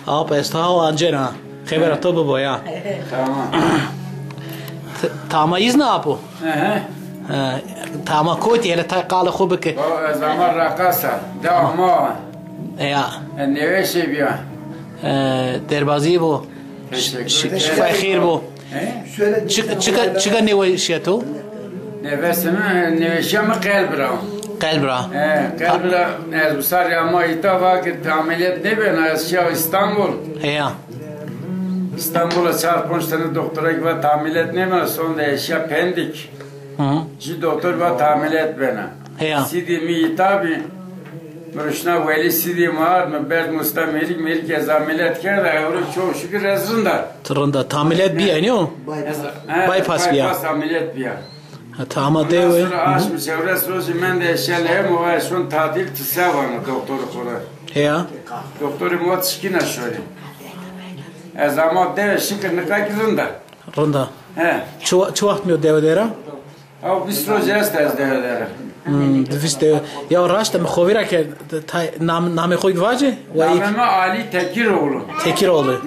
Abi estağfurullah Angela. Khayber atobu boya. Tamam. Tama iz ne yapı? Ehe. Tama koti hele kala khubke. O zaman rakasa. Devamı. Ya. Ne şey bir. Derbazi bu. Şifay khair bu. Çıka ne var şeyto? Nefesimi nefesimi kalbra. Kalbra. Kalbra ezbusar ama itava ki ameliyat ne ben aşağı İstanbul. Ya. İstanbul'a 4-5 tane doktora gibi ameliyat ne ben sonra eşya pendik. Ci doktor va ameliyat bana. Ya. Sidi mi itabi. Mürşna veli sidi mar mı berd mustamelik merkez ameliyat kerda evru çok şükür rezunda. Tırında ameliyat bir yani o. Bypass bir ya. Bypass ameliyat bir ya. Tama dewe. Sonra aşmış çevres rozi men de eşyalarım o şun tatil tsavanı doktoru kora. Ya. Doktoru muat şikina şöyle. Ama deve şükür ne kakirunda. Rında. He. Çuvaht mı dewe dera? Av bistro jestez deve dere. Viste ya raşta mı khovira ki namı koy gvaje? Namıma Ali Tekiroğlu. Tekiroğlu.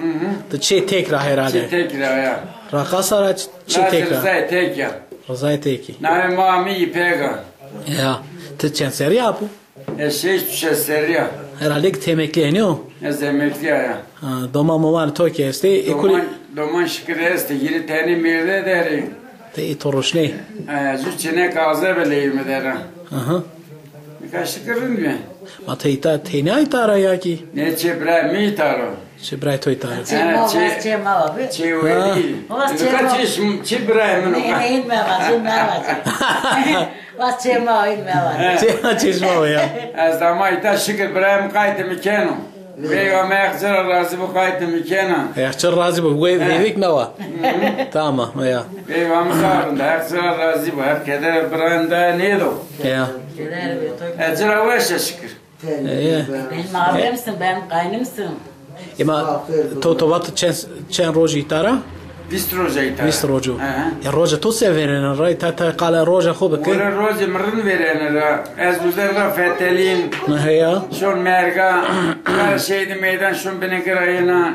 Da çe tekra herhalde. Çe tekra ya. Rakasara çe tekra. Rızay tekya. Rızay teki. Namıma ami ipega. Ya. Te çen seri yapı. Eşeğiş düşe seriya. Herhalde ki temekli yani o. Zemekli ya. Doma moman toke este. Doman şükür este. Yiri teni mirde deri. Te toruşne. Züçene kaze beleyim deri. Birkaç şükürün mü? Mateyta teni aytara ya ki. Ne çebre mi taro? Çebray toytara. Çema abi. Çeveli. Birkaç çebre mi? Ne ilme var, ilme var. Vas çema ilme var. Çema çeşme o ya. Az damayta şükür bre kaydı mekano. Peygamber akzara razı bu kaydı mekano. Yaxçı razı bu. Vevik mi var? Tamam ya. Peygamber sarında akzara razı bu. Her keder branda neydi? Ya. Ecra veşe şükür. Benim abimsin, benim kaynımsın. Ima tovat çen roji itara? Bistroja itara. Bistroju. Ya roja to severin ray ta qala roja khub ke. Ora roja mırın veren ra. Ez buzerga fetelin. Ya. Şun merga. Her şeydi meydan şun beni kırayına.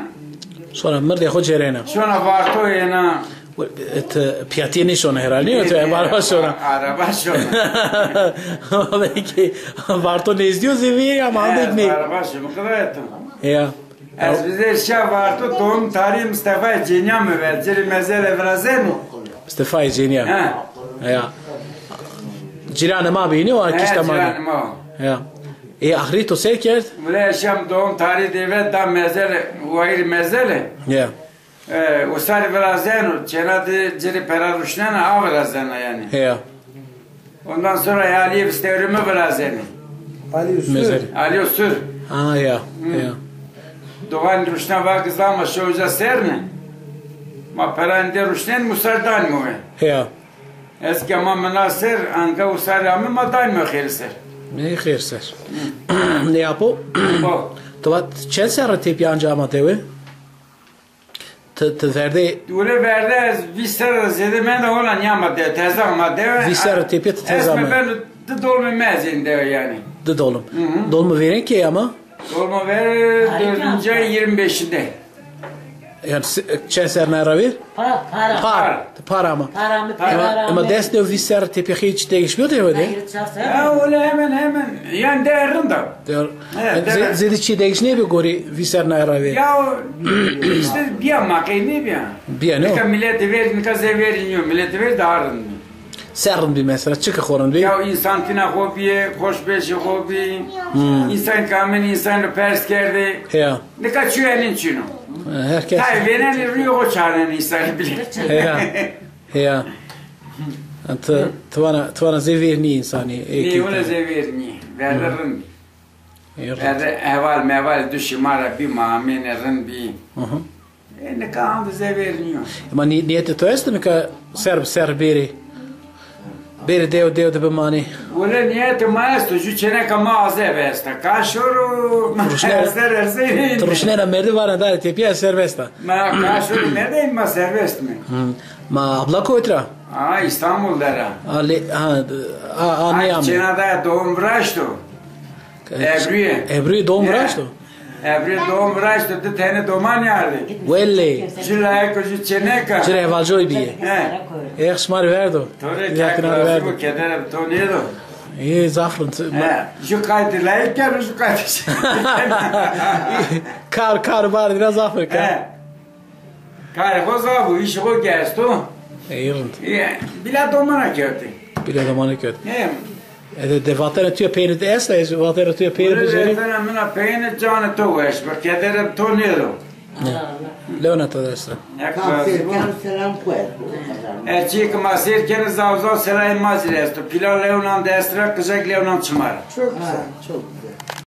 Sonra mırdi xo cerena. Şuna varto yana. Et piyatini şona herhalde. Te araba şona. Araba şona. Belki varto ne izliyor zevi ama andık ne. Araba şona kadar ettim. Ya. Ez bize şah varto doğum tarihi Mustafa Cenya mı ver? Ciri mezele vraze mi? Mustafa Cenya. Ya. Ciranı ma bini o akişta ma. Ciranı ma. Ya. Ahri to ser kert? Vle şam doğum tarihi devlet da mezele, vayir mezele. Ya. Usar vrazenu, çenadı ciri peraruşnena av vrazena yani. Ya. Ondan sonra Ali istevrimi vrazeni. Ali Usur. Ah ya. Ya. Doğan ruşna vakız ama şoja serne. Ma perande ruşnen musardan mı? Ya. Eski ama münasır anka usar ama madan mı khirser? Ne khirser. Ne yapı? Tovat çelser tip yanca ama dewe. Te verde. Dure verde visser zede men olan yamadı tezam madde. Visser tipi tezam. Esme ben de dolma mezinde yani. De dolum. Dolma veren ki ama. Dolma ver 4. ay 25'inde. Yani çelser ne ver? Para mı? Ama desne visser tipi hiç değişmiyor değil mi? Ya öyle hemen yani değerinde. Zedi çi değişne bir gori visser ne ver? Ya işte bir makine bir. Bir ne? Ne millete ver ne kadar veriyor millete ver dağırın. Serrin bir mesela çıkı korun bir. Ya insan fina hobiye, hoş beşi hobi. İnsan kamen insanı pers kerdi. Ya. Ne kaçıyor elin çino. Herkes. Hayır veren riyo çaren insanı bilir. Ya. Ya. Tuvana zevirni insani. Ne öyle zevirni. Veririm. Evvel düşümara bir mamenerin bir. Ne kaldı zevirniyor. Ama niyeti to jest mi ka serb beri. Beri deo de bemani. Öyle niyeti maestro juçene ka mağaze vesta. Kaşuru maestro Trushnera merdi var andare tipia servesta. Ma kaşuru nerede ma serbest mi? Ma abla koytra. İstanbul'da. Ali ne Cenada doğum vraşto. Ebru'ye doğum vraşto. Evre doğum vraçtı, de tane doman yardı. Welli. Cilaya kucu çeneka. Cire valjoy biye. Eğer şmar verdo. Tore Yakınar kakla verdo. bu keder tonedo. İyi zafrın. Şu kaydı layık gel, şu kaydı. Kar var biraz zafrın. Kar koza bu işi o gesto. İyi. Bila domana kötü. Bile zamanı kötü. De vatten tüye peynir de esla, vatten tüye peynir de zeri. Ben mina peynir canı toğuş, bak kederim tonedo. Leonata da esla. Erçik masir kere zavzav seray mazir esto. Pilav leonan destra, kızak leonan çımar. Çok güzel, çok güzel.